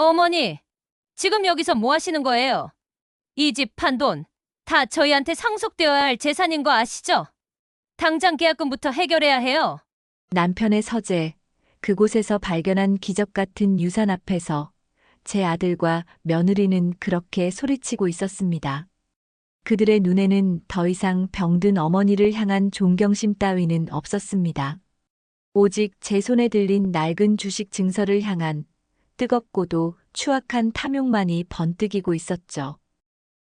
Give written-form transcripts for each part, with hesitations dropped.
어머니, 지금 여기서 뭐 하시는 거예요? 이 집 판 돈, 다 저희한테 상속되어야 할 재산인 거 아시죠? 당장 계약금부터 해결해야 해요. 남편의 서재, 그곳에서 발견한 기적 같은 유산 앞에서 제 아들과 며느리는 그렇게 소리치고 있었습니다. 그들의 눈에는 더 이상 병든 어머니를 향한 존경심 따위는 없었습니다. 오직 제 손에 들린 낡은 주식 증서를 향한 뜨겁고도 추악한 탐욕만이 번뜩이고 있었죠.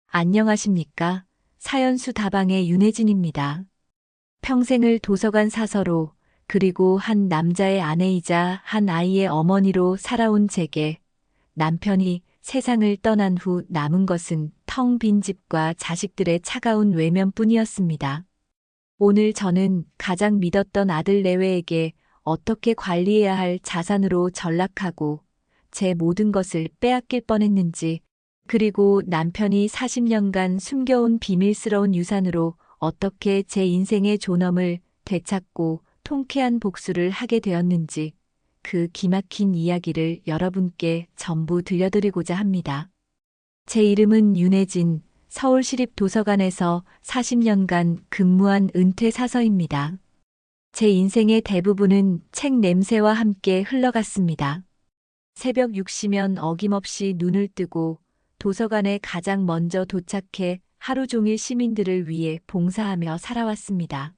안녕하십니까? 사연수 다방의 윤혜진입니다. 평생을 도서관 사서로 그리고 한 남자의 아내이자 한 아이의 어머니로 살아온 제게 남편이 세상을 떠난 후 남은 것은 텅 빈 집과 자식들의 차가운 외면뿐이었습니다. 오늘 저는 가장 믿었던 아들 내외에게 어떻게 관리해야 할 자산으로 전락하고 제 모든 것을 빼앗길 뻔했는지, 그리고 남편이 40년간 숨겨온 비밀스러운 유산으로 어떻게 제 인생의 존엄을 되찾고 통쾌한 복수를 하게 되었는지, 그 기막힌 이야기를 여러분께 전부 들려드리고자 합니다. 제 이름은 윤혜진, 서울시립도서관에서 40년간 근무한 은퇴 사서입니다. 제 인생의 대부분은 책 냄새와 함께 흘러갔습니다. 새벽 6시면 어김없이 눈을 뜨고 도서관에 가장 먼저 도착해 하루 종일 시민들을 위해 봉사하며 살아왔습니다.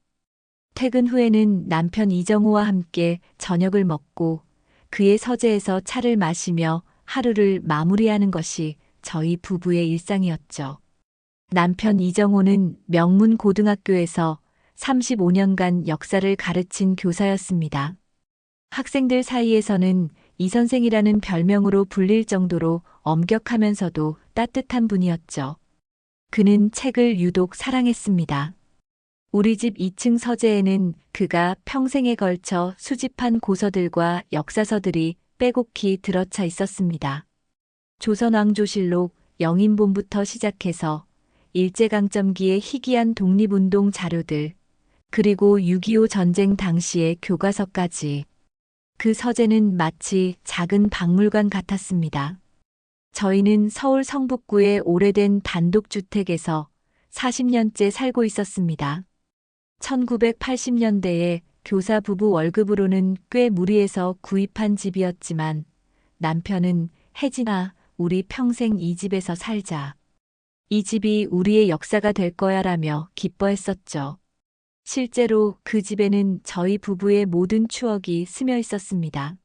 퇴근 후에는 남편 이정호와 함께 저녁을 먹고 그의 서재에서 차를 마시며 하루를 마무리하는 것이 저희 부부의 일상이었죠. 남편 이정호는 명문 고등학교에서 35년간 역사를 가르친 교사였습니다. 학생들 사이에서는 이 선생이라는 별명으로 불릴 정도로 엄격하면서도 따뜻한 분이었죠. 그는 책을 유독 사랑했습니다. 우리 집 2층 서재에는 그가 평생에 걸쳐 수집한 고서들과 역사서들이 빼곡히 들어차 있었습니다. 조선왕조실록, 영인본부터 시작해서 일제강점기의 희귀한 독립운동 자료들, 그리고 6.25 전쟁 당시의 교과서까지. 그 서재는 마치 작은 박물관 같았습니다. 저희는 서울 성북구의 오래된 단독주택에서 40년째 살고 있었습니다. 1980년대에 교사 부부 월급으로는 꽤 무리해서 구입한 집이었지만 남편은 혜진아, 우리 평생 이 집에서 살자. 이 집이 우리의 역사가 될 거야라며 기뻐했었죠. 실제로 그 집에는 저희 부부의 모든 추억이 스며 있었습니다.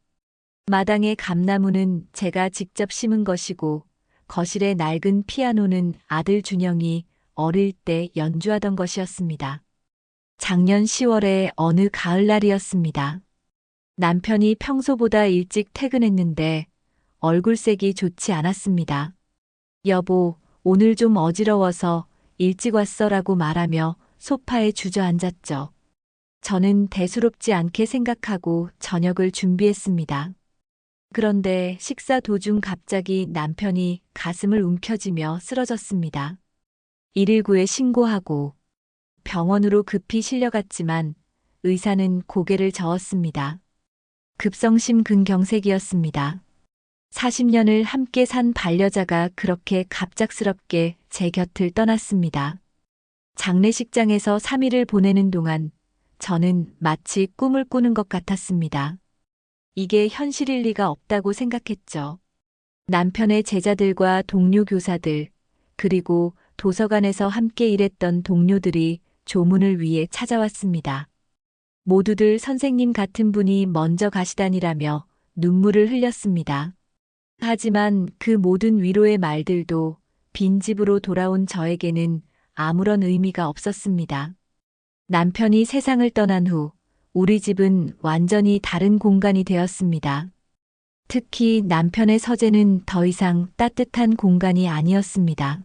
마당의 감나무는 제가 직접 심은 것이고 거실의 낡은 피아노는 아들 준영이 어릴 때 연주하던 것이었습니다. 작년 10월의 어느 가을날이었습니다. 남편이 평소보다 일찍 퇴근했는데 얼굴색이 좋지 않았습니다. 여보, 오늘 좀 어지러워서 일찍 왔어라고 말하며 소파에 주저앉았죠. 저는 대수롭지 않게 생각하고 저녁을 준비했습니다. 그런데 식사 도중 갑자기 남편이 가슴을 움켜쥐며 쓰러졌습니다. 119에 신고하고 병원으로 급히 실려갔지만 의사는 고개를 저었습니다. 급성심근경색이었습니다. 40년을 함께 산 반려자가 그렇게 갑작스럽게 제 곁을 떠났습니다. 장례식장에서 3일을 보내는 동안 저는 마치 꿈을 꾸는 것 같았습니다. 이게 현실일 리가 없다고 생각했죠. 남편의 제자들과 동료 교사들, 그리고 도서관에서 함께 일했던 동료들이 조문을 위해 찾아왔습니다. 모두들 선생님 같은 분이 먼저 가시다니라며 눈물을 흘렸습니다. 하지만 그 모든 위로의 말들도 빈집으로 돌아온 저에게는 아무런 의미가 없었습니다. 남편이 세상을 떠난 후 우리 집은 완전히 다른 공간이 되었습니다. 특히 남편의 서재는 더 이상 따뜻한 공간이 아니었습니다.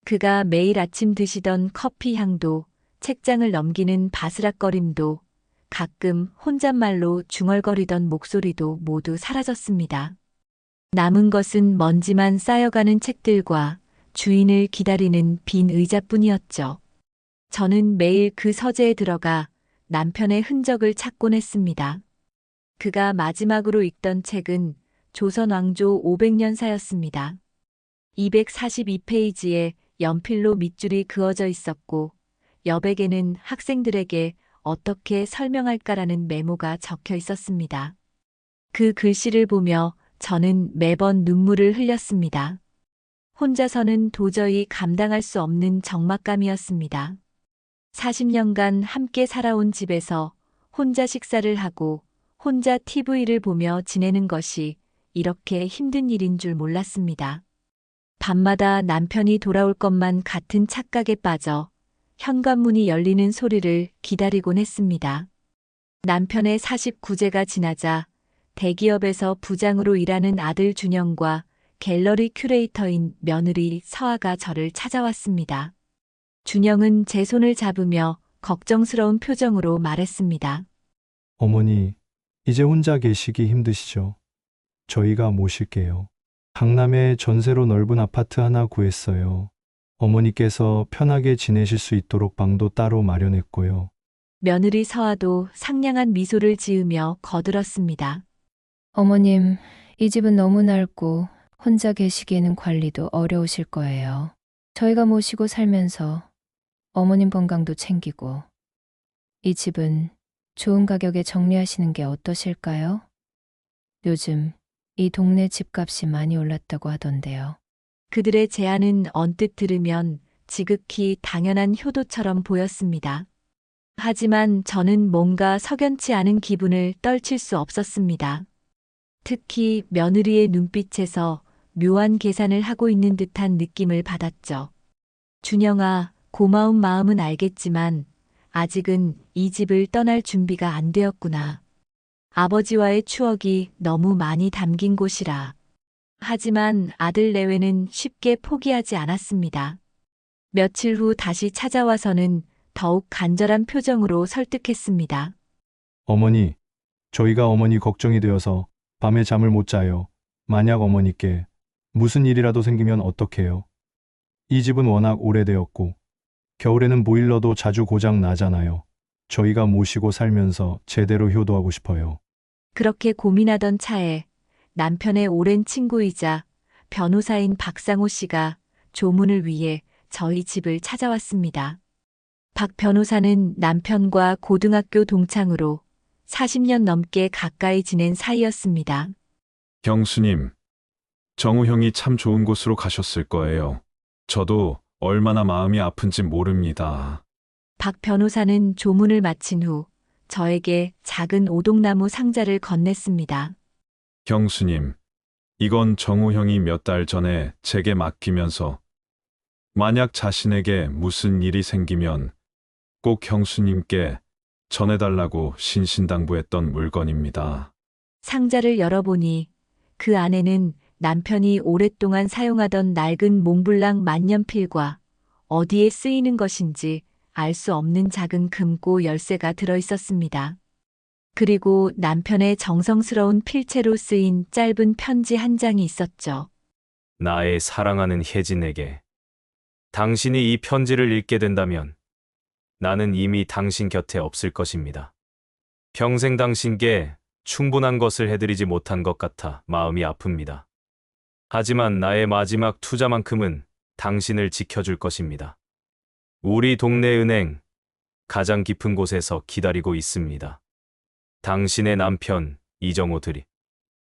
그가 매일 아침 드시던 커피 향도, 책장을 넘기는 바스락거림도, 가끔 혼잣말로 중얼거리던 목소리도 모두 사라졌습니다. 남은 것은 먼지만 쌓여가는 책들과 주인을 기다리는 빈 의자뿐이었죠. 저는 매일 그 서재에 들어가 남편의 흔적을 찾곤 했습니다. 그가 마지막으로 읽던 책은 조선 왕조 500년사였습니다. 242페이지에 연필로 밑줄이 그어져 있었고 여백에는 학생들에게 어떻게 설명할까라는 메모가 적혀 있었습니다. 그 글씨를 보며 저는 매번 눈물을 흘렸습니다. 혼자서는 도저히 감당할 수 없는 적막감이었습니다. 40년간 함께 살아온 집에서 혼자 식사를 하고 혼자 TV를 보며 지내는 것이 이렇게 힘든 일인 줄 몰랐습니다. 밤마다 남편이 돌아올 것만 같은 착각에 빠져 현관문이 열리는 소리를 기다리곤 했습니다. 남편의 49제가 지나자 대기업에서 부장으로 일하는 아들 준영과 갤러리 큐레이터인 며느리 서아가 저를 찾아왔습니다. 준영은 제 손을 잡으며 걱정스러운 표정으로 말했습니다. 어머니, 이제 혼자 계시기 힘드시죠? 저희가 모실게요. 강남에 전세로 넓은 아파트 하나 구했어요. 어머니께서 편하게 지내실 수 있도록 방도 따로 마련했고요. 며느리 서아도 상냥한 미소를 지으며 거들었습니다. 어머님, 이 집은 너무 넓고 혼자 계시기에는 관리도 어려우실 거예요. 저희가 모시고 살면서 어머님 건강도 챙기고 이 집은 좋은 가격에 정리하시는 게 어떠실까요? 요즘 이 동네 집값이 많이 올랐다고 하던데요. 그들의 제안은 언뜻 들으면 지극히 당연한 효도처럼 보였습니다. 하지만 저는 뭔가 석연치 않은 기분을 떨칠 수 없었습니다. 특히 며느리의 눈빛에서 묘한 계산을 하고 있는 듯한 느낌을 받았죠. 준영아, 고마운 마음은 알겠지만 아직은 이 집을 떠날 준비가 안 되었구나. 아버지와의 추억이 너무 많이 담긴 곳이라. 하지만 아들 내외는 쉽게 포기하지 않았습니다. 며칠 후 다시 찾아와서는 더욱 간절한 표정으로 설득했습니다. 어머니, 저희가 어머니 걱정이 되어서 밤에 잠을 못 자요. 만약 어머니께 무슨 일이라도 생기면 어떡해요? 이 집은 워낙 오래되었고 겨울에는 보일러도 자주 고장 나잖아요. 저희가 모시고 살면서 제대로 효도하고 싶어요. 그렇게 고민하던 차에 남편의 오랜 친구이자 변호사인 박상호 씨가 조문을 위해 저희 집을 찾아왔습니다. 박 변호사는 남편과 고등학교 동창으로 40년 넘게 가까이 지낸 사이였습니다. 경수님, 정우 형이 참 좋은 곳으로 가셨을 거예요. 저도 얼마나 마음이 아픈지 모릅니다. 박 변호사는 조문을 마친 후 저에게 작은 오동나무 상자를 건넸습니다. 경수님, 이건 정우 형이 몇 달 전에 제게 맡기면서 만약 자신에게 무슨 일이 생기면 꼭 형수님께 전해달라고 신신당부했던 물건입니다. 상자를 열어보니 그 안에는 남편이 오랫동안 사용하던 낡은 몽블랑 만년필과 어디에 쓰이는 것인지 알 수 없는 작은 금고 열쇠가 들어 있었습니다. 그리고 남편의 정성스러운 필체로 쓰인 짧은 편지 한 장이 있었죠. 나의 사랑하는 혜진에게 당신이 이 편지를 읽게 된다면 나는 이미 당신 곁에 없을 것입니다. 평생 당신께 충분한 것을 해드리지 못한 것 같아 마음이 아픕니다. 하지만 나의 마지막 투자만큼은 당신을 지켜줄 것입니다. 우리 동네 은행 가장 깊은 곳에서 기다리고 있습니다. 당신의 남편 이정호 드립.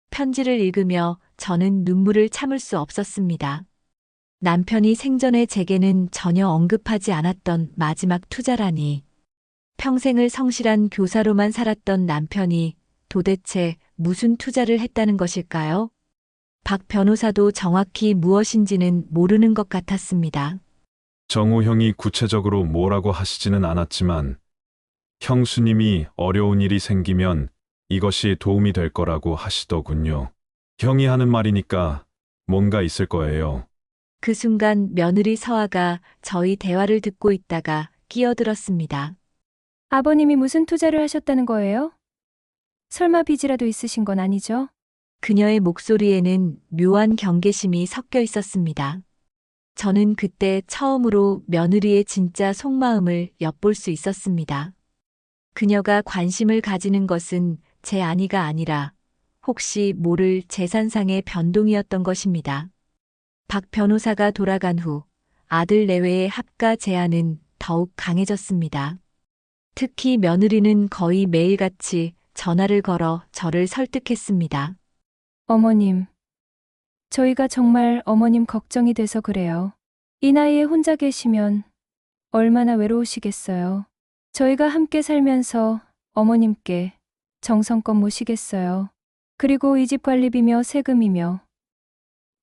편지를 읽으며 저는 눈물을 참을 수 없었습니다. 남편이 생전에 제게는 전혀 언급하지 않았던 마지막 투자라니. 평생을 성실한 교사로만 살았던 남편이 도대체 무슨 투자를 했다는 것일까요? 박 변호사도 정확히 무엇인지는 모르는 것 같았습니다. 정우 형이 구체적으로 뭐라고 하시지는 않았지만 형수님이 어려운 일이 생기면 이것이 도움이 될 거라고 하시더군요. 형이 하는 말이니까 뭔가 있을 거예요. 그 순간 며느리 서아가 저희 대화를 듣고 있다가 끼어들었습니다. 아버님이 무슨 투자를 하셨다는 거예요? 설마 빚이라도 있으신 건 아니죠? 그녀의 목소리에는 묘한 경계심이 섞여 있었습니다. 저는 그때 처음으로 며느리의 진짜 속마음을 엿볼 수 있었습니다. 그녀가 관심을 가지는 것은 제 아내가 아니라 혹시 모를 재산상의 변동이었던 것입니다. 박 변호사가 돌아간 후 아들 내외의 합가 제안은 더욱 강해졌습니다. 특히 며느리는 거의 매일같이 전화를 걸어 저를 설득했습니다. 어머님, 저희가 정말 어머님 걱정이 돼서 그래요. 이 나이에 혼자 계시면 얼마나 외로우시겠어요. 저희가 함께 살면서 어머님께 정성껏 모시겠어요. 그리고 이 집 관리비며 세금이며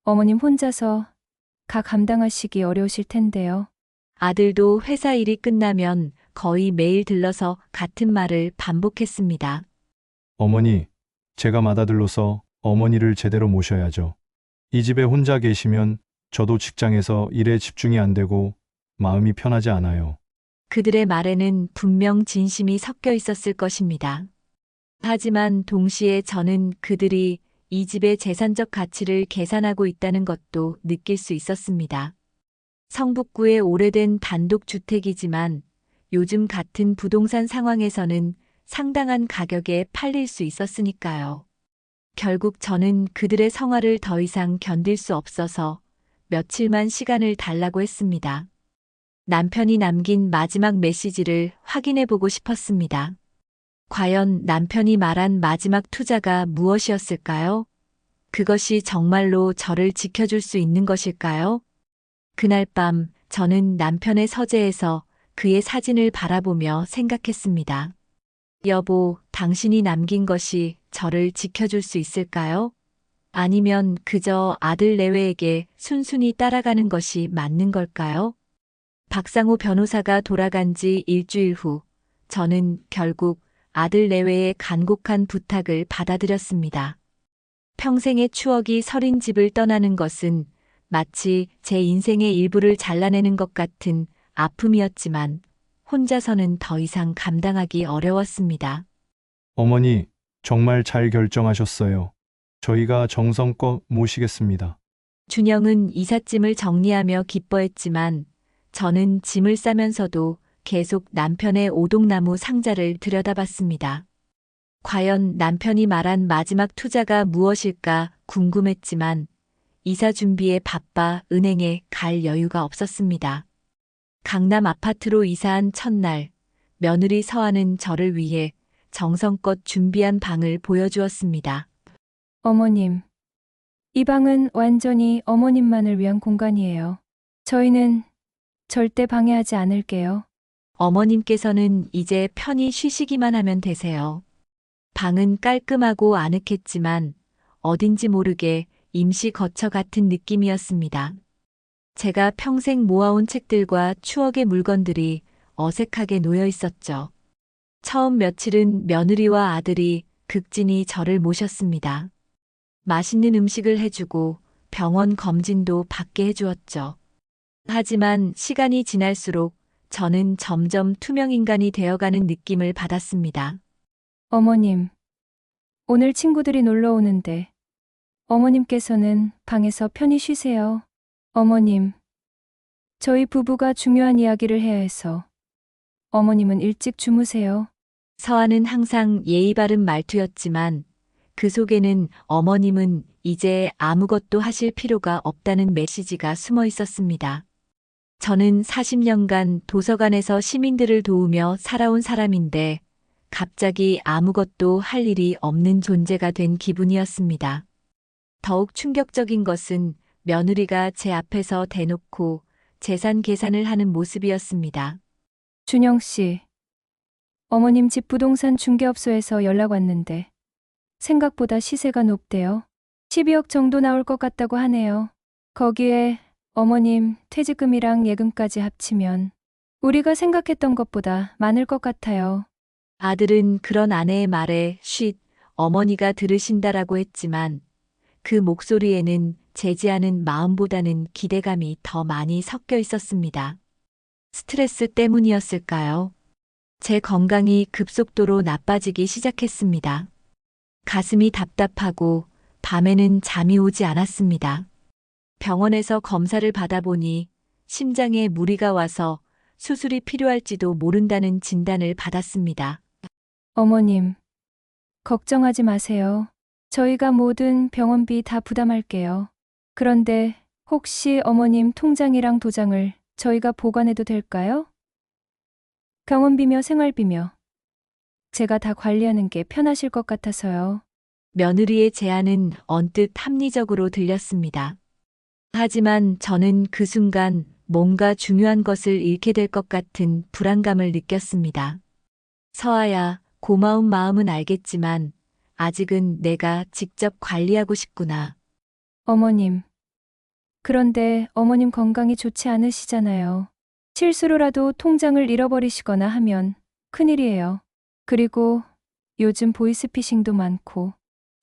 어머님 혼자서 다 감당하시기 어려우실 텐데요. 아들도 회사 일이 끝나면 거의 매일 들러서 같은 말을 반복했습니다. 어머니, 제가 맏아들로서 어머니를 제대로 모셔야죠. 이 집에 혼자 계시면 저도 직장에서 일에 집중이 안 되고 마음이 편하지 않아요. 그들의 말에는 분명 진심이 섞여 있었을 것입니다. 하지만 동시에 저는 그들이 이 집의 재산적 가치를 계산하고 있다는 것도 느낄 수 있었습니다. 성북구의 오래된 단독주택이지만 요즘 같은 부동산 상황에서는 상당한 가격에 팔릴 수 있었으니까요. 결국 저는 그들의 성화를 더 이상 견딜 수 없어서 며칠만 시간을 달라고 했습니다. 남편이 남긴 마지막 메시지를 확인해 보고 싶었습니다. 과연 남편이 말한 마지막 투자가 무엇이었을까요? 그것이 정말로 저를 지켜줄 수 있는 것일까요? 그날 밤 저는 남편의 서재에서 그의 사진을 바라보며 생각했습니다. 여보, 당신이 남긴 것이 저를 지켜줄 수 있을까요? 아니면 그저 아들 내외에게 순순히 따라가는 것이 맞는 걸까요? 박상호 변호사가 돌아간 지 일주일 후 저는 결국 아들 내외의 간곡한 부탁을 받아들였습니다. 평생의 추억이 서린 집을 떠나는 것은 마치 제 인생의 일부를 잘라내는 것 같은 아픔이었지만 혼자서는 더 이상 감당하기 어려웠습니다. 어머니, 정말 잘 결정하셨어요. 저희가 정성껏 모시겠습니다. 준영은 이삿짐을 정리하며 기뻐했지만 저는 짐을 싸면서도 계속 남편의 오동나무 상자를 들여다봤습니다. 과연 남편이 말한 마지막 투자가 무엇일까 궁금했지만 이사 준비에 바빠 은행에 갈 여유가 없었습니다. 강남 아파트로 이사한 첫날, 며느리 서아는 저를 위해 정성껏 준비한 방을 보여주었습니다. 어머님, 이 방은 완전히 어머님만을 위한 공간이에요. 저희는 절대 방해하지 않을게요. 어머님께서는 이제 편히 쉬시기만 하면 되세요. 방은 깔끔하고 아늑했지만 어딘지 모르게 임시 거처 같은 느낌이었습니다. 제가 평생 모아온 책들과 추억의 물건들이 어색하게 놓여 있었죠. 처음 며칠은 며느리와 아들이 극진히 저를 모셨습니다. 맛있는 음식을 해주고 병원 검진도 받게 해주었죠. 하지만 시간이 지날수록 저는 점점 투명인간이 되어가는 느낌을 받았습니다. 어머님, 오늘 친구들이 놀러 오는데 어머님께서는 방에서 편히 쉬세요. 어머님, 저희 부부가 중요한 이야기를 해야 해서 어머님은 일찍 주무세요. 서아는 항상 예의 바른 말투였지만 그 속에는 어머님은 이제 아무것도 하실 필요가 없다는 메시지가 숨어 있었습니다. 저는 40년간 도서관에서 시민들을 도우며 살아온 사람인데 갑자기 아무것도 할 일이 없는 존재가 된 기분이었습니다. 더욱 충격적인 것은 며느리가 제 앞에서 대놓고 재산 계산을 하는 모습이었습니다. 준영 씨, 어머님 집 부동산 중개업소에서 연락 왔는데 생각보다 시세가 높대요. 12억 정도 나올 것 같다고 하네요. 거기에 어머님 퇴직금이랑 예금까지 합치면 우리가 생각했던 것보다 많을 것 같아요. 아들은 그런 아내의 말에 쉿, 어머니가 들으신다라고 했지만 그 목소리에는 제지하는 마음보다는 기대감이 더 많이 섞여 있었습니다. 스트레스 때문이었을까요? 제 건강이 급속도로 나빠지기 시작했습니다. 가슴이 답답하고 밤에는 잠이 오지 않았습니다. 병원에서 검사를 받아보니 심장에 무리가 와서 수술이 필요할지도 모른다는 진단을 받았습니다. 어머님, 걱정하지 마세요. 저희가 모든 병원비 다 부담할게요. 그런데 혹시 어머님 통장이랑 도장을 저희가 보관해도 될까요? 병원비며 생활비며 제가 다 관리하는 게 편하실 것 같아서요. 며느리의 제안은 언뜻 합리적으로 들렸습니다. 하지만 저는 그 순간 뭔가 중요한 것을 잃게 될 것 같은 불안감을 느꼈습니다. 서아야, 고마운 마음은 알겠지만 아직은 내가 직접 관리하고 싶구나. 어머님. 그런데 어머님 건강이 좋지 않으시잖아요. 실수로라도 통장을 잃어버리시거나 하면 큰일이에요. 그리고 요즘 보이스피싱도 많고.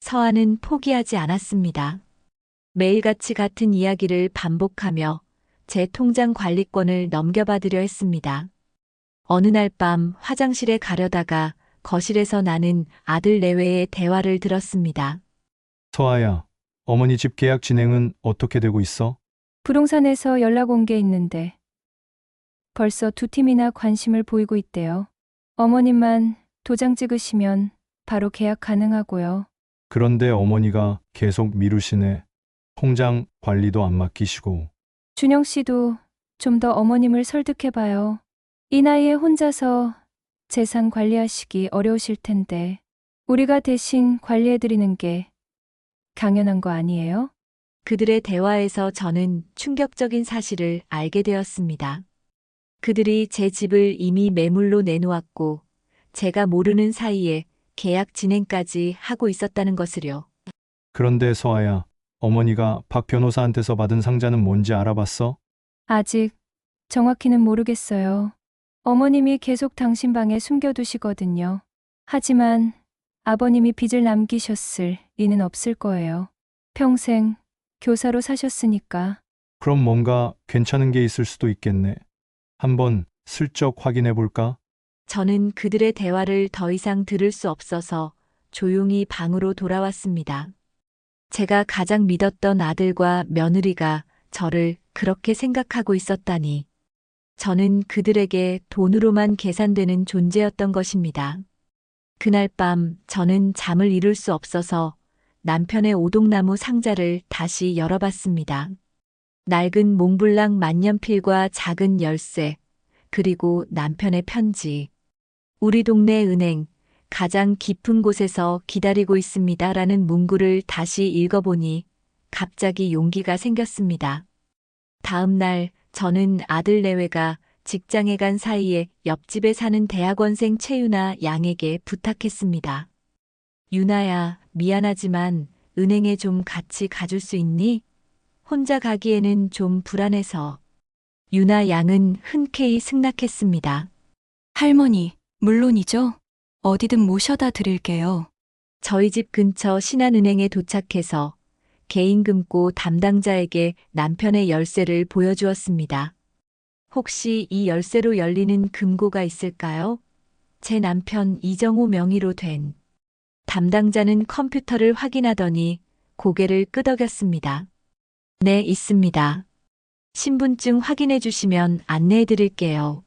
서아는 포기하지 않았습니다. 매일같이 같은 이야기를 반복하며 제 통장 관리권을 넘겨받으려 했습니다. 어느 날 밤 화장실에 가려다가 거실에서 나는 아들 내외의 대화를 들었습니다. 서아야, 어머니 집 계약 진행은 어떻게 되고 있어? 부동산에서 연락 온 게 있는데 벌써 두 팀이나 관심을 보이고 있대요. 어머님만 도장 찍으시면 바로 계약 가능하고요. 그런데 어머니가 계속 미루시네. 통장 관리도 안 맡기시고. 준영 씨도 좀 더 어머님을 설득해봐요. 이 나이에 혼자서 재산 관리하시기 어려우실 텐데 우리가 대신 관리해드리는 게 당연한 거 아니에요? 그들의 대화에서 저는 충격적인 사실을 알게 되었습니다. 그들이 제 집을 이미 매물로 내놓았고 제가 모르는 사이에 계약 진행까지 하고 있었다는 것을요. 그런데 서아야, 어머니가 박 변호사한테서 받은 상자는 뭔지 알아봤어? 아직 정확히는 모르겠어요. 어머님이 계속 당신 방에 숨겨두시거든요. 하지만 아버님이 빚을 남기셨을 리는 없을 거예요. 평생 교사로 사셨으니까. 그럼 뭔가 괜찮은 게 있을 수도 있겠네. 한번 슬쩍 확인해 볼까? 저는 그들의 대화를 더 이상 들을 수 없어서 조용히 방으로 돌아왔습니다. 제가 가장 믿었던 아들과 며느리가 저를 그렇게 생각하고 있었다니. 저는 그들에게 돈으로만 계산되는 존재였던 것입니다. 그날 밤 저는 잠을 이룰 수 없어서 남편의 오동나무 상자를 다시 열어봤습니다. 낡은 몽블랑 만년필과 작은 열쇠, 그리고 남편의 편지. 우리 동네 은행, 가장 깊은 곳에서 기다리고 있습니다. 라는 문구를 다시 읽어보니 갑자기 용기가 생겼습니다. 다음 날 저는 아들 내외가 직장에 간 사이에 옆집에 사는 대학원생 최유나 양에게 부탁했습니다. 유나야, 미안하지만 은행에 좀 같이 가줄 수 있니? 혼자 가기에는 좀 불안해서. 유나 양은 흔쾌히 승낙했습니다. 할머니, 물론이죠. 어디든 모셔다 드릴게요. 저희 집 근처 신한은행에 도착해서 개인금고 담당자에게 남편의 열쇠를 보여주었습니다. 혹시 이 열쇠로 열리는 금고가 있을까요? 제 남편 이정호 명의로 된. 담당자는 컴퓨터를 확인하더니 고개를 끄덕였습니다. 네, 있습니다. 신분증 확인해 주시면 안내해 드릴게요.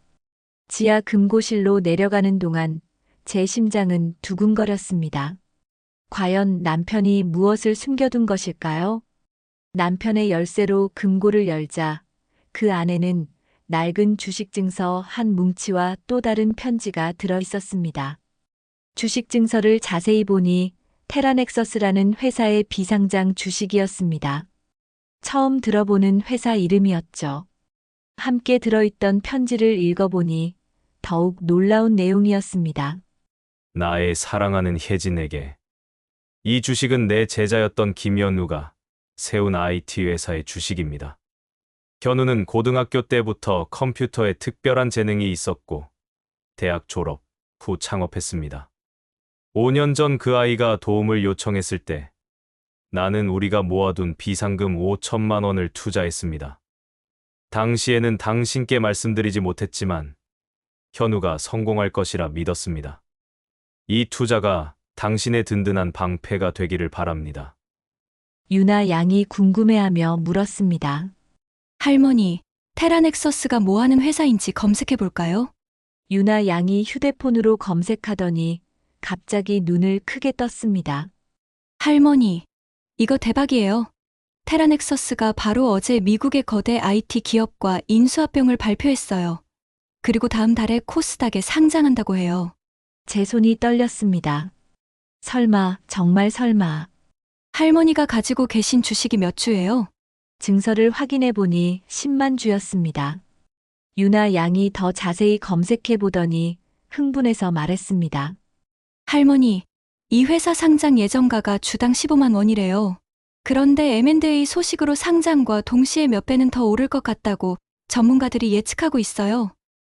지하 금고실로 내려가는 동안 제 심장은 두근거렸습니다. 과연 남편이 무엇을 숨겨둔 것일까요? 남편의 열쇠로 금고를 열자 그 안에는 낡은 주식증서 한 뭉치와 또 다른 편지가 들어 있었습니다. 주식증서를 자세히 보니 테라넥서스라는 회사의 비상장 주식이었습니다. 처음 들어보는 회사 이름이었죠. 함께 들어있던 편지를 읽어보니 더욱 놀라운 내용이었습니다. 나의 사랑하는 혜진에게. 이 주식은 내 제자였던 김현우가 세운 IT 회사의 주식입니다. 현우는 고등학교 때부터 컴퓨터에 특별한 재능이 있었고 대학 졸업 후 창업했습니다. 5년 전 그 아이가 도움을 요청했을 때 나는 우리가 모아둔 비상금 5천만 원을 투자했습니다. 당시에는 당신께 말씀드리지 못했지만 현우가 성공할 것이라 믿었습니다. 이 투자가 당신의 든든한 방패가 되기를 바랍니다. 유나 양이 궁금해하며 물었습니다. 할머니, 테라넥서스가 뭐 하는 회사인지 검색해 볼까요? 유나 양이 휴대폰으로 검색하더니 갑자기 눈을 크게 떴습니다. 할머니, 이거 대박이에요. 테라넥서스가 바로 어제 미국의 거대 IT 기업과 인수합병을 발표했어요. 그리고 다음 달에 코스닥에 상장한다고 해요. 제 손이 떨렸습니다. 설마, 정말 설마. 할머니가 가지고 계신 주식이 몇 주예요? 증서를 확인해 보니 10만 주였습니다. 유나 양이 더 자세히 검색해 보더니 흥분해서 말했습니다. 할머니, 이 회사 상장 예정가가 주당 15만 원이래요. 그런데 M&A 소식으로 상장과 동시에 몇 배는 더 오를 것 같다고 전문가들이 예측하고 있어요.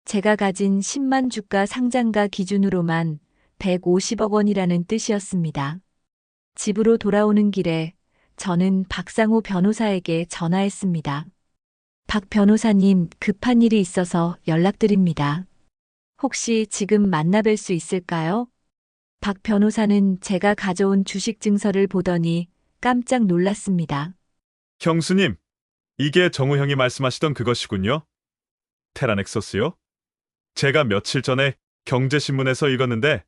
제가 가진 10만 주가 상장가 기준으로만 150억 원이라는 뜻이었습니다. 집으로 돌아오는 길에 저는 박상호 변호사에게 전화했습니다. 박 변호사님, 급한 일이 있어서 연락드립니다. 혹시 지금 만나뵐 수 있을까요? 박 변호사는 제가 가져온 주식 증서를 보더니 깜짝 놀랐습니다. 형수님, 이게 정우 형이 말씀하시던 그것이군요. 테라넥서스요? 제가 며칠 전에 경제신문에서 읽었는데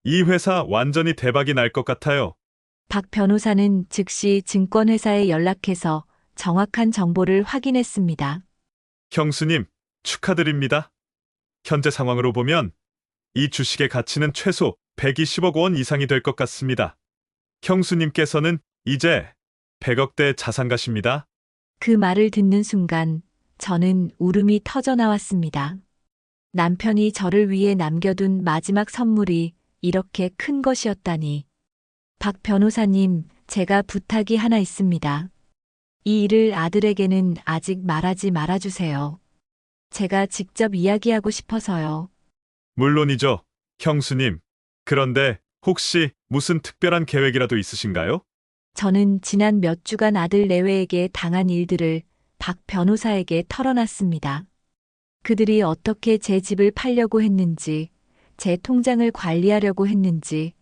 이 회사 완전히 대박이 날 것 같아요. 박 변호사는 즉시 증권회사에 연락해서 정확한 정보를 확인했습니다. 형수님, 축하드립니다. 현재 상황으로 보면 이 주식의 가치는 최소 120억 원 이상이 될 것 같습니다. 형수님께서는 이제 100억대 자산가십니다. 그 말을 듣는 순간 저는 울음이 터져 나왔습니다. 남편이 저를 위해 남겨둔 마지막 선물이 이렇게 큰 것이었다니. 박 변호사님, 제가 부탁이 하나 있습니다. 이 일을 아들에게는 아직 말하지 말아주세요. 제가 직접 이야기하고 싶어서요. 물론이죠, 형수님. 그런데 혹시 무슨 특별한 계획이라도 있으신가요? 저는 지난 몇 주간 아들 내외에게 당한 일들을 박 변호사에게 털어놨습니다. 그들이 어떻게 제 집을 팔려고 했는지, 제 통장을 관리하려고 했는지,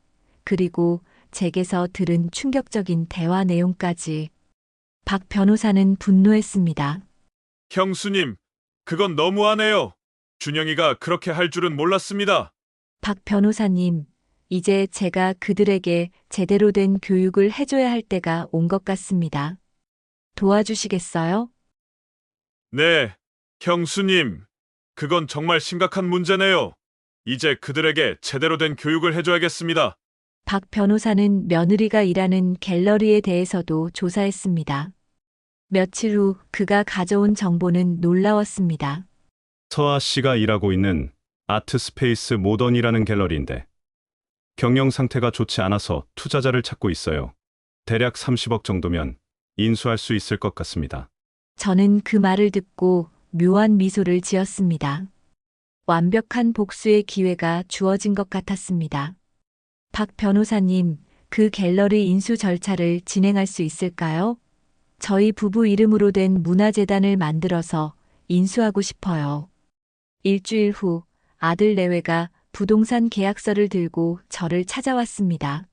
그리고 제게서 들은 충격적인 대화 내용까지. 박 변호사는 분노했습니다. 형수님, 그건 너무하네요. 준영이가 그렇게 할 줄은 몰랐습니다. 박 변호사님, 이제 제가 그들에게 제대로 된 교육을 해줘야 할 때가 온 것 같습니다. 도와주시겠어요? 네, 형수님. 그건 정말 심각한 문제네요. 이제 그들에게 제대로 된 교육을 해줘야겠습니다. 박 변호사는 며느리가 일하는 갤러리에 대해서도 조사했습니다. 며칠 후 그가 가져온 정보는 놀라웠습니다. 서아 씨가 일하고 있는 아트스페이스 모던이라는 갤러리인데 경영 상태가 좋지 않아서 투자자를 찾고 있어요. 대략 30억 정도면 인수할 수 있을 것 같습니다. 저는 그 말을 듣고 묘한 미소를 지었습니다. 완벽한 복수의 기회가 주어진 것 같았습니다. 박 변호사님, 그 갤러리 인수 절차를 진행할 수 있을까요? 저희 부부 이름으로 된 문화재단을 만들어서 인수하고 싶어요. 일주일 후 아들 내외가 부동산 계약서를 들고 저를 찾아왔습니다.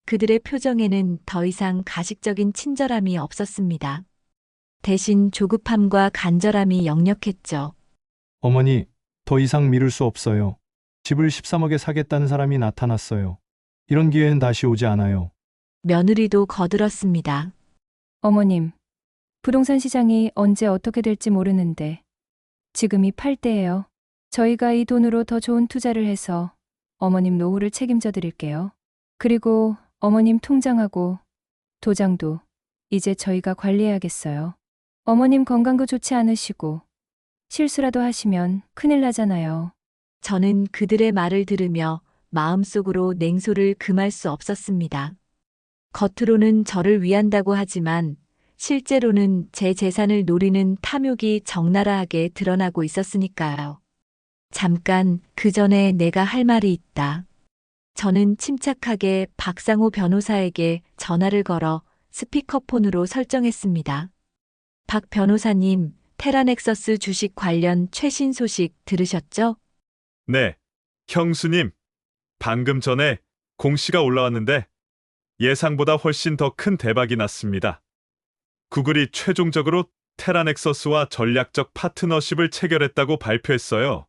그들의 표정에는 더 이상 가식적인 친절함이 없었습니다. 대신 조급함과 간절함이 역력했죠. 어머니, 더 이상 미룰 수 없어요. 집을 13억에 사겠다는 사람이 나타났어요. 이런 기회는 다시 오지 않아요. 며느리도 거들었습니다. 어머님, 부동산 시장이 언제 어떻게 될지 모르는데 지금이 팔 때예요. 저희가 이 돈으로 더 좋은 투자를 해서 어머님 노후를 책임져 드릴게요. 그리고 어머님 통장하고 도장도 이제 저희가 관리해야겠어요. 어머님 건강도 좋지 않으시고 실수라도 하시면 큰일 나잖아요. 저는 그들의 말을 들으며 마음속으로 냉소를 금할 수 없었습니다. 겉으로는 저를 위한다고 하지만 실제로는 제 재산을 노리는 탐욕이 적나라하게 드러나고 있었으니까요. 잠깐, 그 전에 내가 할 말이 있다. 저는 침착하게 박상호 변호사에게 전화를 걸어 스피커폰으로 설정했습니다. 박 변호사님, 테라넥서스 주식 관련 최신 소식 들으셨죠? 네, 형수님. 방금 전에 공시가 올라왔는데 예상보다 훨씬 더 큰 대박이 났습니다. 구글이 최종적으로 테라넥서스와 전략적 파트너십을 체결했다고 발표했어요.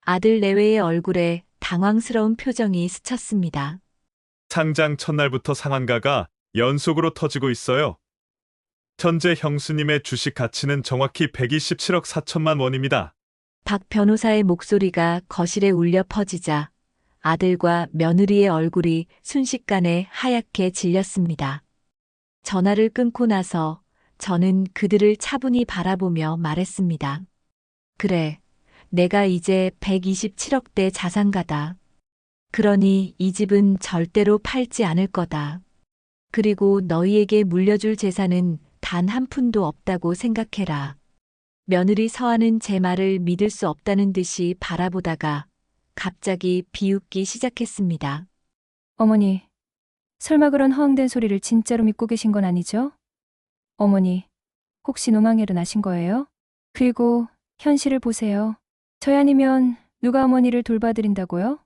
아들 내외의 얼굴에 당황스러운 표정이 스쳤습니다. 상장 첫날부터 상한가가 연속으로 터지고 있어요. 현재 형수님의 주식 가치는 정확히 127억 4천만 원입니다. 박 변호사의 목소리가 거실에 울려 퍼지자 아들과 며느리의 얼굴이 순식간에 하얗게 질렸습니다. 전화를 끊고 나서 저는 그들을 차분히 바라보며 말했습니다. 그래, 내가 이제 127억대 자산가다. 그러니 이 집은 절대로 팔지 않을 거다. 그리고 너희에게 물려줄 재산은 단 한 푼도 없다고 생각해라. 며느리 서아는 제 말을 믿을 수 없다는 듯이 바라보다가 갑자기 비웃기 시작했습니다. 어머니, 설마 그런 허황된 소리를 진짜로 믿고 계신 건 아니죠? 어머니, 혹시 노망해로 나신 거예요? 그리고 현실을 보세요. 저희 아니면 누가 어머니를 돌봐드린다고요?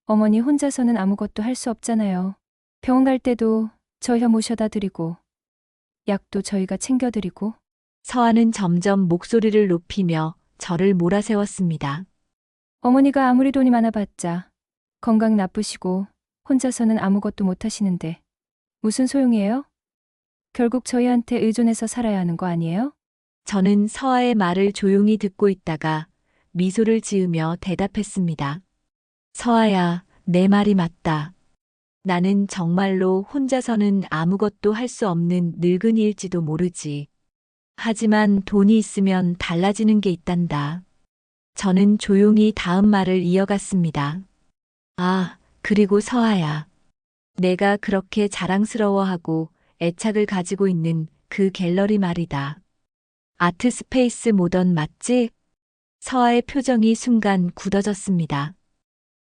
어머니 혼자서는 아무것도 할 수 없잖아요. 병원 갈 때도 저희가 모셔다 드리고, 약도 저희가 챙겨드리고. 서아는 점점 목소리를 높이며 저를 몰아세웠습니다. 어머니가 아무리 돈이 많아봤자 건강 나쁘시고 혼자서는 아무것도 못 하시는데 무슨 소용이에요? 결국 저희한테 의존해서 살아야 하는 거 아니에요? 저는 서아의 말을 조용히 듣고 있다가 미소를 지으며 대답했습니다. 서아야, 내 말이 맞다. 나는 정말로 혼자서는 아무것도 할 수 없는 늙은이일지도 모르지. 하지만 돈이 있으면 달라지는 게 있단다. 저는 조용히 다음 말을 이어갔습니다. 아, 그리고 서아야. 내가 그렇게 자랑스러워하고 애착을 가지고 있는 그 갤러리 말이다. 아트 스페이스 모던 맞지? 서아의 표정이 순간 굳어졌습니다.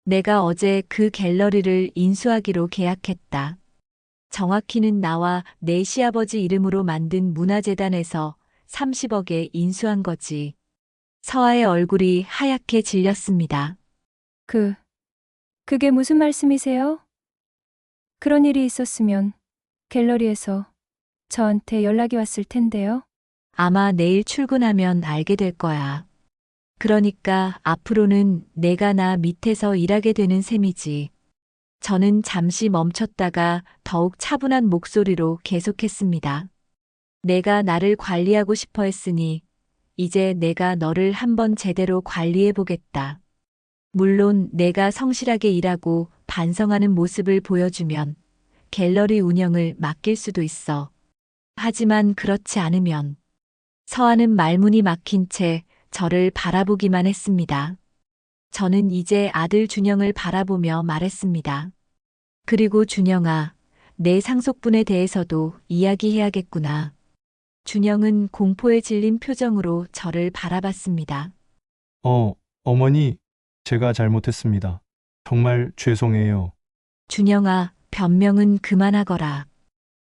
내가 어제 그 갤러리를 인수하기로 계약했다. 정확히는 나와 내 시아버지 이름으로 만든 문화재단에서 30억에 인수한 거지. 서아의 얼굴이 하얗게 질렸습니다. 그게 무슨 말씀이세요? 그런 일이 있었으면 갤러리에서 저한테 연락이 왔을 텐데요. 아마 내일 출근하면 알게 될 거야. 그러니까 앞으로는 내가 나 밑에서 일하게 되는 셈이지. 저는 잠시 멈췄다가 더욱 차분한 목소리로 계속했습니다. 내가 나를 관리하고 싶어 했으니 이제 내가 너를 한번 제대로 관리해 보겠다. 물론 내가 성실하게 일하고 반성하는 모습을 보여주면 갤러리 운영을 맡길 수도 있어. 하지만 그렇지 않으면 서아는 말문이 막힌 채 저를 바라보기만 했습니다. 저는 이제 아들 준영을 바라보며 말했습니다. 그리고 준영아, 내 상속분에 대해서도 이야기해야겠구나. 준영은 공포에 질린 표정으로 저를 바라봤습니다. 어머니, 제가 잘못했습니다. 정말 죄송해요. 준영아, 변명은 그만하거라.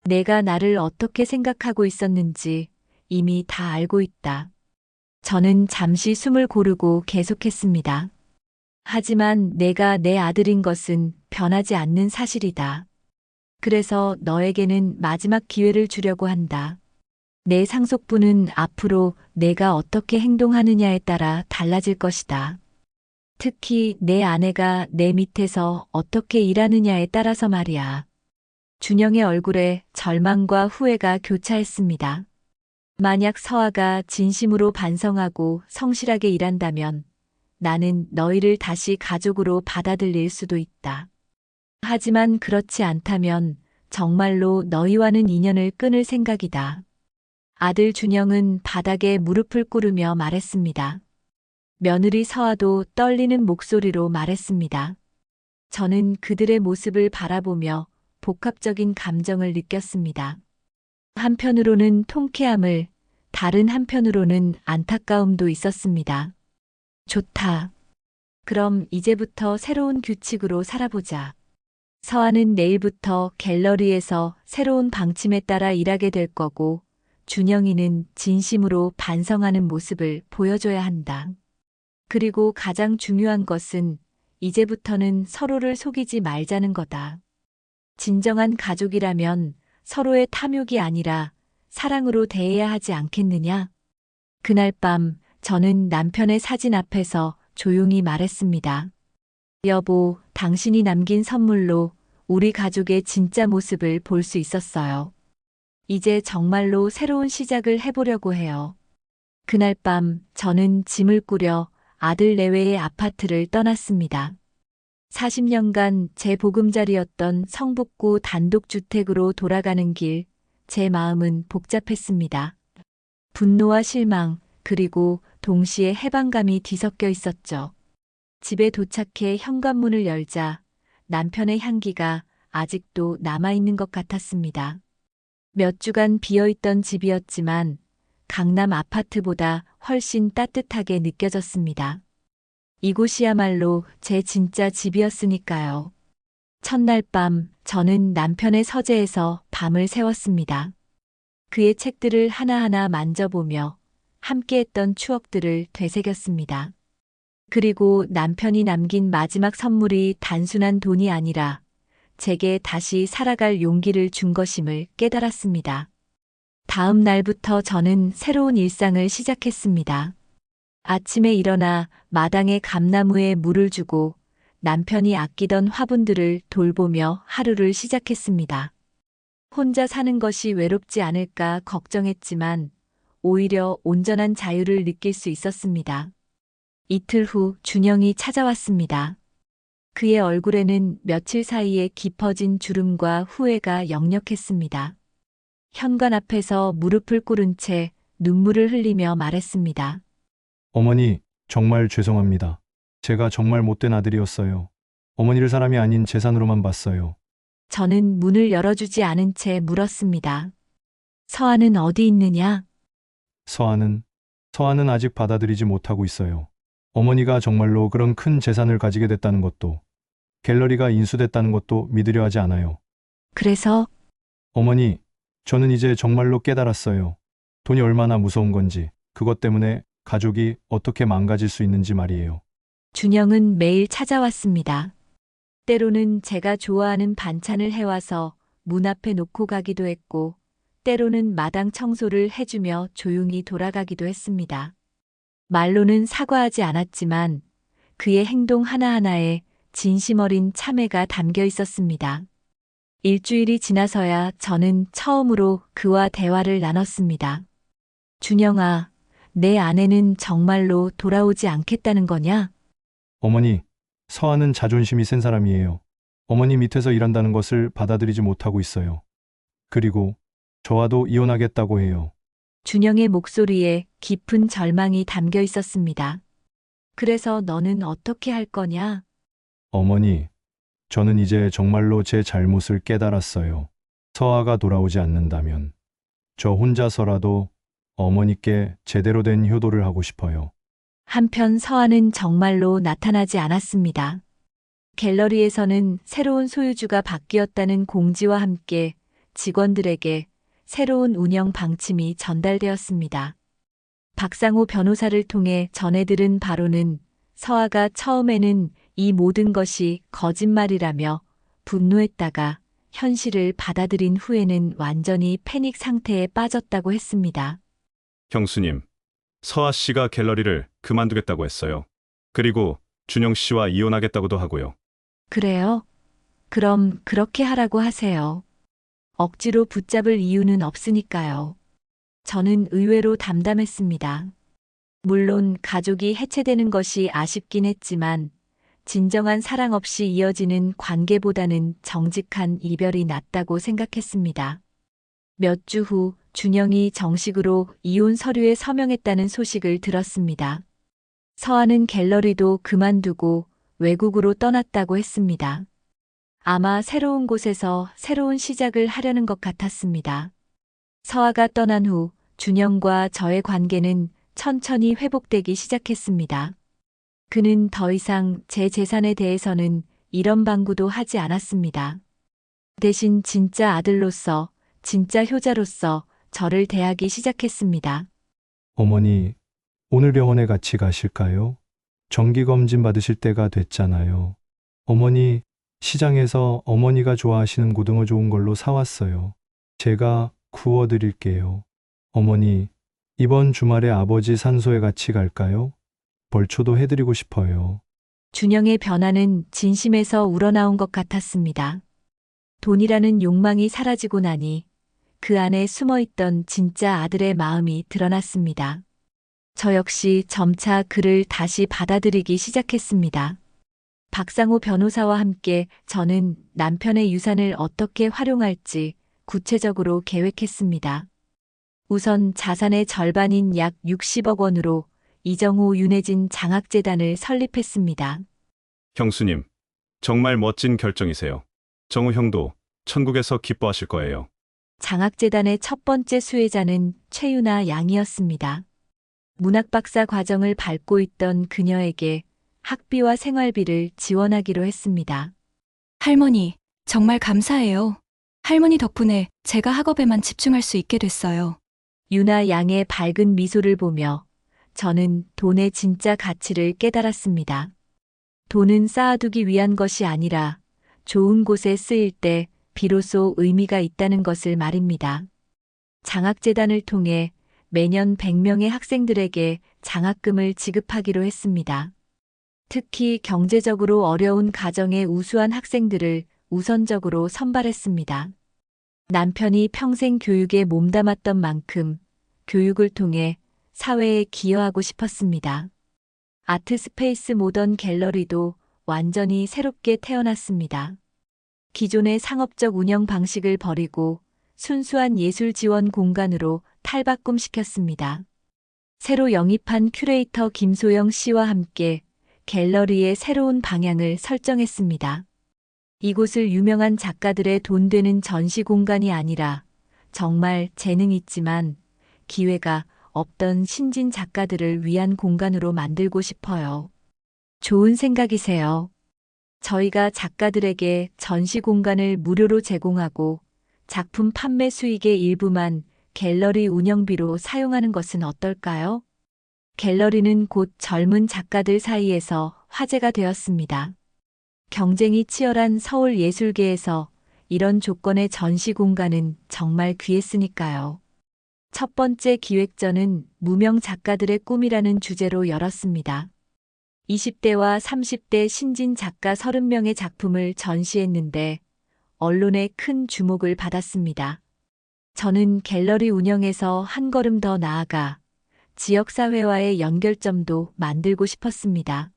내가 나를 어떻게 생각하고 있었는지 이미 다 알고 있다. 저는 잠시 숨을 고르고 계속했습니다. 하지만 내가 내 아들인 것은 변하지 않는 사실이다. 그래서 너에게는 마지막 기회를 주려고 한다. 내 상속분은 앞으로 내가 어떻게 행동하느냐에 따라 달라질 것이다. 특히 내 아내가 내 밑에서 어떻게 일하느냐에 따라서 말이야. 준영의 얼굴에 절망과 후회가 교차했습니다. 만약 서아가 진심으로 반성하고 성실하게 일한다면 나는 너희를 다시 가족으로 받아들일 수도 있다. 하지만 그렇지 않다면 정말로 너희와는 인연을 끊을 생각이다. 아들 준영은 바닥에 무릎을 꿇으며 말했습니다. 며느리 서아도 떨리는 목소리로 말했습니다. 저는 그들의 모습을 바라보며 복합적인 감정을 느꼈습니다. 한편으로는 통쾌함을, 다른 한편으로는 안타까움도 있었습니다. 좋다. 그럼 이제부터 새로운 규칙으로 살아보자. 서아는 내일부터 갤러리에서 새로운 방침에 따라 일하게 될 거고, 준영이는 진심으로 반성하는 모습을 보여줘야 한다. 그리고 가장 중요한 것은 이제부터는 서로를 속이지 말자는 거다. 진정한 가족이라면 서로의 탐욕이 아니라 사랑으로 대해야 하지 않겠느냐? 그날 밤 저는 남편의 사진 앞에서 조용히 말했습니다. 여보, 당신이 남긴 선물로 우리 가족의 진짜 모습을 볼 수 있었어요. 이제 정말로 새로운 시작을 해보려고 해요. 그날 밤 저는 짐을 꾸려 아들 내외의 아파트를 떠났습니다. 40년간 제 보금자리였던 성북구 단독주택으로 돌아가는 길, 제 마음은 복잡했습니다. 분노와 실망, 그리고 동시에 해방감이 뒤섞여 있었죠. 집에 도착해 현관문을 열자 남편의 향기가 아직도 남아있는 것 같았습니다. 몇 주간 비어있던 집이었지만 강남 아파트보다 훨씬 따뜻하게 느껴졌습니다. 이곳이야말로 제 진짜 집이었으니까요. 첫날 밤 저는 남편의 서재에서 밤을 새웠습니다. 그의 책들을 하나하나 만져보며 함께했던 추억들을 되새겼습니다. 그리고 남편이 남긴 마지막 선물이 단순한 돈이 아니라 제게 다시 살아갈 용기를 준 것임을 깨달았습니다. 다음 날부터 저는 새로운 일상을 시작했습니다. 아침에 일어나 마당의 감나무에 물을 주고 남편이 아끼던 화분들을 돌보며 하루를 시작했습니다. 혼자 사는 것이 외롭지 않을까 걱정했지만 오히려 온전한 자유를 느낄 수 있었습니다. 이틀 후 준영이 찾아왔습니다. 그의 얼굴에는 며칠 사이에 깊어진 주름과 후회가 역력했습니다. 현관 앞에서 무릎을 꿇은 채 눈물을 흘리며 말했습니다. 어머니, 정말 죄송합니다. 제가 정말 못된 아들이었어요. 어머니를 사람이 아닌 재산으로만 봤어요. 저는 문을 열어주지 않은 채 물었습니다. 서아는 어디 있느냐? 서아는 아직 받아들이지 못하고 있어요. 어머니가 정말로 그런 큰 재산을 가지게 됐다는 것도, 갤러리가 인수됐다는 것도 믿으려 하지 않아요. 그래서 어머니, 저는 이제 정말로 깨달았어요. 돈이 얼마나 무서운 건지, 그것 때문에 가족이 어떻게 망가질 수 있는지 말이에요. 준영은 매일 찾아왔습니다. 때로는 제가 좋아하는 반찬을 해와서 문 앞에 놓고 가기도 했고, 때로는 마당 청소를 해주며 조용히 돌아가기도 했습니다. 말로는 사과하지 않았지만 그의 행동 하나하나에 진심 어린 참회가 담겨 있었습니다. 일주일이 지나서야 저는 처음으로 그와 대화를 나눴습니다. 준영아, 내 아내는 정말로 돌아오지 않겠다는 거냐? 어머니, 서아는 자존심이 센 사람이에요. 어머니 밑에서 일한다는 것을 받아들이지 못하고 있어요. 그리고 저와도 이혼하겠다고 해요. 준영의 목소리에 깊은 절망이 담겨 있었습니다. 그래서 너는 어떻게 할 거냐? 어머니, 저는 이제 정말로 제 잘못을 깨달았어요. 서아가 돌아오지 않는다면 저 혼자서라도 어머니께 제대로 된 효도를 하고 싶어요. 한편 서아는 정말로 나타나지 않았습니다. 갤러리에서는 새로운 소유주가 바뀌었다는 공지와 함께 직원들에게 새로운 운영 방침이 전달되었습니다. 박상호 변호사를 통해 전해 들은 바로는 서아가 처음에는 이 모든 것이 거짓말이라며 분노했다가 현실을 받아들인 후에는 완전히 패닉 상태에 빠졌다고 했습니다. 형수님, 서아 씨가 갤러리를 그만두겠다고 했어요. 그리고 준영 씨와 이혼하겠다고도 하고요. 그래요? 그럼 그렇게 하라고 하세요. 억지로 붙잡을 이유는 없으니까요. 저는 의외로 담담했습니다. 물론 가족이 해체되는 것이 아쉽긴 했지만 진정한 사랑 없이 이어지는 관계보다는 정직한 이별이 낫다고 생각했습니다. 몇 주 후 준영이 정식으로 이혼 서류에 서명했다는 소식을 들었습니다. 서아는 갤러리도 그만두고 외국으로 떠났다고 했습니다. 아마 새로운 곳에서 새로운 시작을 하려는 것 같았습니다. 서아가 떠난 후 준영과 저의 관계는 천천히 회복되기 시작했습니다. 그는 더 이상 제 재산에 대해서는 이런 방구도 하지 않았습니다. 대신 진짜 아들로서, 진짜 효자로서 저를 대하기 시작했습니다. 어머니, 오늘 병원에 같이 가실까요? 정기검진 받으실 때가 됐잖아요. 어머니, 시장에서 어머니가 좋아하시는 고등어 좋은 걸로 사왔어요. 제가 구워드릴게요. 어머니, 이번 주말에 아버지 산소에 같이 갈까요? 벌초도 해드리고 싶어요. 준영의 변화는 진심에서 우러나온 것 같았습니다. 돈이라는 욕망이 사라지고 나니 그 안에 숨어있던 진짜 아들의 마음이 드러났습니다. 저 역시 점차 그를 다시 받아들이기 시작했습니다. 박상호 변호사와 함께 저는 남편의 유산을 어떻게 활용할지 구체적으로 계획했습니다. 우선 자산의 절반인 약 60억 원으로 이정호 윤혜진 장학재단을 설립했습니다. 형수님, 정말 멋진 결정이세요. 정우 형도 천국에서 기뻐하실 거예요. 장학재단의 첫 번째 수혜자는 최유나 양이었습니다. 문학박사 과정을 밟고 있던 그녀에게 학비와 생활비를 지원하기로 했습니다. 할머니, 정말 감사해요. 할머니 덕분에 제가 학업에만 집중할 수 있게 됐어요. 유나 양의 밝은 미소를 보며 저는 돈의 진짜 가치를 깨달았습니다. 돈은 쌓아두기 위한 것이 아니라 좋은 곳에 쓰일 때 비로소 의미가 있다는 것을 말입니다. 장학재단을 통해 매년 100명의 학생들에게 장학금을 지급하기로 했습니다. 특히 경제적으로 어려운 가정의 우수한 학생들을 우선적으로 선발했습니다. 남편이 평생 교육에 몸담았던 만큼 교육을 통해 사회에 기여하고 싶었습니다. 아트스페이스 모던 갤러리도 완전히 새롭게 태어났습니다. 기존의 상업적 운영 방식을 버리고 순수한 예술 지원 공간으로 탈바꿈시켰습니다. 새로 영입한 큐레이터 김소영 씨와 함께 갤러리의 새로운 방향을 설정했습니다. 이곳을 유명한 작가들의 돈 되는 전시 공간이 아니라 정말 재능 있지만 기회가 없던 신진 작가들을 위한 공간으로 만들고 싶어요. 좋은 생각이세요. 저희가 작가들에게 전시 공간을 무료로 제공하고 작품 판매 수익의 일부만 갤러리 운영비로 사용하는 것은 어떨까요? 갤러리는 곧 젊은 작가들 사이에서 화제가 되었습니다. 경쟁이 치열한 서울 예술계에서 이런 조건의 전시 공간은 정말 귀했으니까요. 첫 번째 기획전은 무명 작가들의 꿈이라는 주제로 열었습니다. 20대와 30대 신진 작가 30명의 작품을 전시했는데 언론의 큰 주목을 받았습니다. 저는 갤러리 운영에서 한 걸음 더 나아가 지역사회와의 연결점도 만들고 싶었습니다.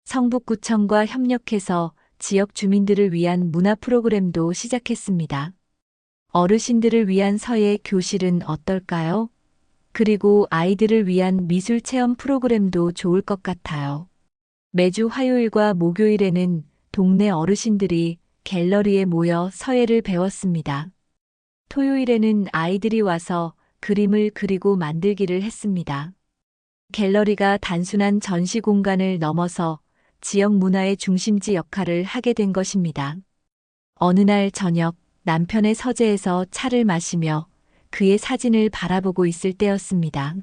성북구청과 협력해서 지역 주민들을 위한 문화 프로그램도 시작했습니다. 어르신들을 위한 서예 교실은 어떨까요? 그리고 아이들을 위한 미술 체험 프로그램도 좋을 것 같아요. 매주 화요일과 목요일에는 동네 어르신들이 갤러리에 모여 서예를 배웠습니다. 토요일에는 아이들이 와서 그림을 그리고 만들기를 했습니다. 갤러리가 단순한 전시 공간을 넘어서 지역 문화의 중심지 역할을 하게 된 것입니다. 어느 날 저녁 남편의 서재에서 차를 마시며 그의 사진을 바라보고 있을 때였습니다.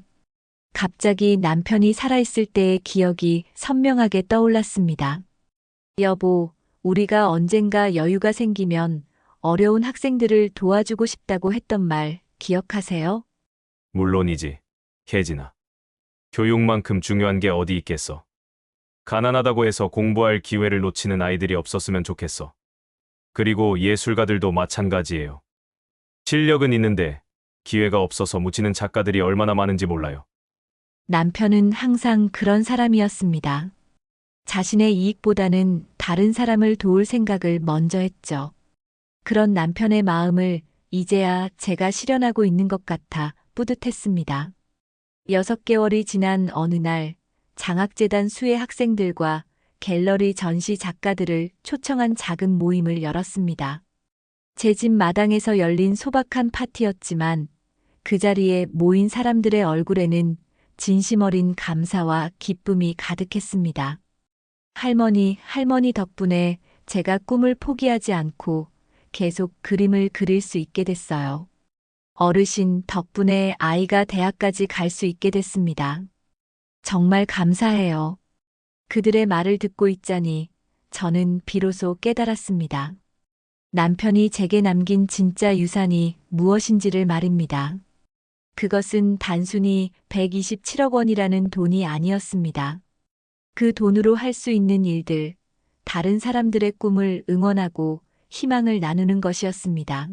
갑자기 남편이 살아있을 때의 기억이 선명하게 떠올랐습니다. 여보, 우리가 언젠가 여유가 생기면 어려운 학생들을 도와주고 싶다고 했던 말 기억하세요? 물론이지, 혜진아. 교육만큼 중요한 게 어디 있겠어. 가난하다고 해서 공부할 기회를 놓치는 아이들이 없었으면 좋겠어. 그리고 예술가들도 마찬가지예요. 실력은 있는데 기회가 없어서 묻히는 작가들이 얼마나 많은지 몰라요. 남편은 항상 그런 사람이었습니다. 자신의 이익보다는 다른 사람을 도울 생각을 먼저 했죠. 그런 남편의 마음을 이제야 제가 실현하고 있는 것 같아 뿌듯했습니다. 6개월이 지난 어느 날 장학재단 수혜 학생들과 갤러리 전시 작가들을 초청한 작은 모임을 열었습니다. 제 집 마당에서 열린 소박한 파티였지만 그 자리에 모인 사람들의 얼굴에는 진심 어린 감사와 기쁨이 가득했습니다. 할머니 덕분에 제가 꿈을 포기하지 않고 계속 그림을 그릴 수 있게 됐어요. 어르신 덕분에 아이가 대학까지 갈 수 있게 됐습니다. 정말 감사해요. 그들의 말을 듣고 있자니 저는 비로소 깨달았습니다. 남편이 제게 남긴 진짜 유산이 무엇인지를 말입니다. 그것은 단순히 127억 원이라는 돈이 아니었습니다. 그 돈으로 할 수 있는 일들, 다른 사람들의 꿈을 응원하고 희망을 나누는 것이었습니다.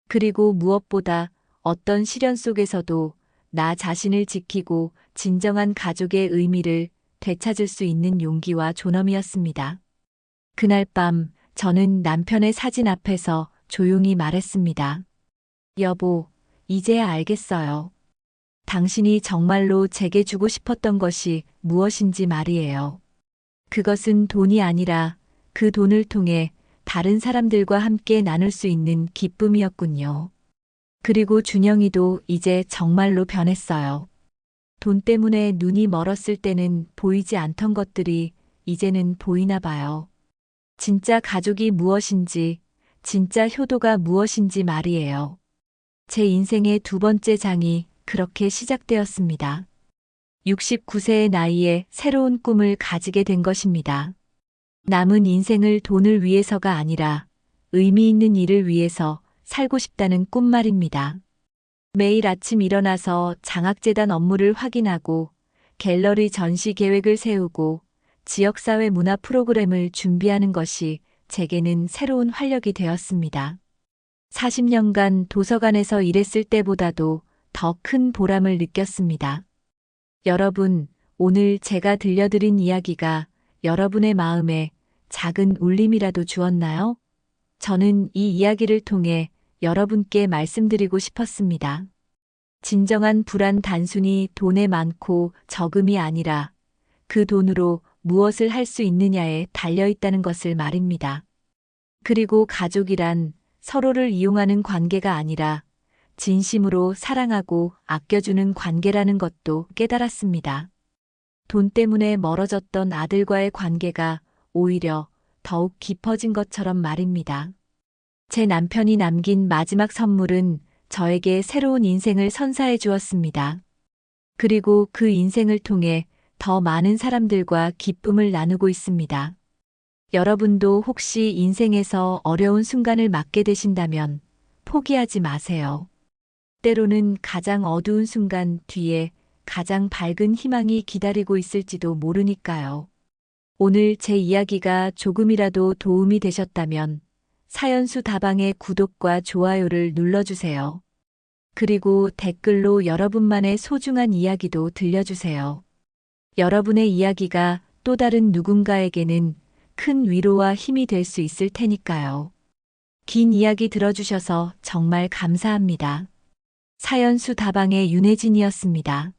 그리고 무엇보다 어떤 시련 속에서도 나 자신을 지키고 진정한 가족의 의미를 되찾을 수 있는 용기와 존엄이었습니다. 그날 밤 저는 남편의 사진 앞에서 조용히 말했습니다. 여보, 이제야 알겠어요. 당신이 정말로 제게 주고 싶었던 것이 무엇인지 말이에요. 그것은 돈이 아니라 그 돈을 통해 다른 사람들과 함께 나눌 수 있는 기쁨이었군요. 그리고 준영이도 이제 정말로 변했어요. 돈 때문에 눈이 멀었을 때는 보이지 않던 것들이 이제는 보이나 봐요. 진짜 가족이 무엇인지, 진짜 효도가 무엇인지 말이에요. 제 인생의 두 번째 장이 그렇게 시작되었습니다. 69세의 나이에 새로운 꿈을 가지게 된 것입니다. 남은 인생을 돈을 위해서가 아니라 의미 있는 일을 위해서 살고 싶다는 꿈 말입니다. 매일 아침 일어나서 장학재단 업무를 확인하고 갤러리 전시 계획을 세우고 지역사회 문화 프로그램을 준비하는 것이 제게는 새로운 활력이 되었습니다. 40년간 도서관에서 일했을 때보다도 더 큰 보람을 느꼈습니다. 여러분, 오늘 제가 들려드린 이야기가 여러분의 마음에 작은 울림이라도 주었나요? 저는 이 이야기를 통해 여러분께 말씀드리고 싶었습니다. 진정한 불안 단순히 돈에 많고 적음이 아니라 그 돈으로 무엇을 할 수 있느냐에 달려있다는 것을 말입니다. 그리고 가족이란 서로를 이용하는 관계가 아니라 진심으로 사랑하고 아껴주는 관계라는 것도 깨달았습니다. 돈 때문에 멀어졌던 아들과의 관계가 오히려 더욱 깊어진 것처럼 말입니다. 제 남편이 남긴 마지막 선물은 저에게 새로운 인생을 선사해 주었습니다. 그리고 그 인생을 통해 더 많은 사람들과 기쁨을 나누고 있습니다. 여러분도 혹시 인생에서 어려운 순간을 맞게 되신다면 포기하지 마세요. 때로는 가장 어두운 순간 뒤에 가장 밝은 희망이 기다리고 있을지도 모르니까요. 오늘 제 이야기가 조금이라도 도움이 되셨다면 사연수 다방의 구독과 좋아요를 눌러주세요. 그리고 댓글로 여러분만의 소중한 이야기도 들려주세요. 여러분의 이야기가 또 다른 누군가에게는 큰 위로와 힘이 될 수 있을 테니까요. 긴 이야기 들어주셔서 정말 감사합니다. 사연수 다방의 윤혜진이었습니다.